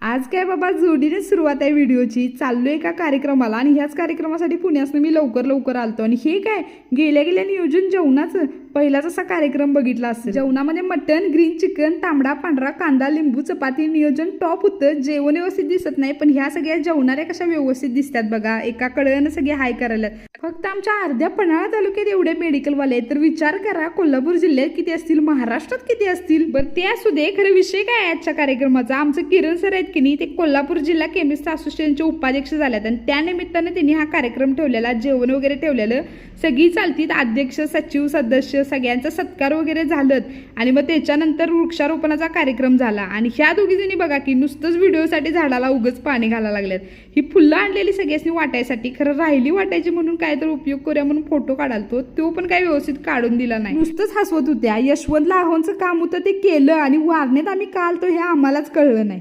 आज काय बाबा जोडीने सुरुवात आहे व्हिडिओची। चाललोय एका कार्यक्रमाला आणि ह्याच कार्यक्रमासाठी पुण्यातून मी लवकर आलतो आणि हे काय गेल्या नियोजन जेवणाचं पहिलाच असा कार्यक्रम बघितला असेल। जेवणामध्ये मटन, ग्रीन चिकन, तांबडा पांढरा कांदा, लिंबू, चपाती नियोजन टॉप होतं। जेवण व्यवस्थित दिसत नाही पण ह्या सगळ्या जेवणाऱ्या कशा व्यवस्थित दिसतात बघा। एका कडेनं सगळे हाय करायला। फक्त आमच्या अर्ध्या पन्हाळा तालुक्यात एवढे मेडिकलवाले तर विचार करा कोल्हापूर जिल्ह्यात किती असतील, महाराष्ट्रात किती असतील। बरं ते असू दे, खरं विषय काय आहे आजच्या कार्यक्रमाचा। आमचं किरण सर आहेत की नाही, ते कोल्हापूर जिल्हा केमिस्ट असोसिएशनचे उपाध्यक्ष झाल्यात आणि त्या निमित्तानं त्यांनी हा कार्यक्रम ठेवलेला, जेवण वगैरे ठेवलेलं। सगळी चालतीत, अध्यक्ष, सचिव, सदस्य सगळ्यांचा सत्कार वगैरे झालं आणि मग त्याच्यानंतर वृक्षारोपणाचा कार्यक्रम झाला। आणि ह्या दोघी जणी बघा की नुसतंच व्हिडिओसाठी झाडाला उगच पाणी घालायला लागल्यात। ही फुलं आणलेली सगळ्यांनी वाटायसाठी, खरं राहिली वाटायची म्हणून काय तर उपयोग करूया म्हणून फोटो काढालतो, तो पण काय व्यवस्थित काढून दिला नाही, नुसतंच हसवत होत्या। यशवंत लाहोंचं काम होतं ते केलं आणि वारण्यात आम्ही का आलतो हे आम्हालाच कळलं नाही।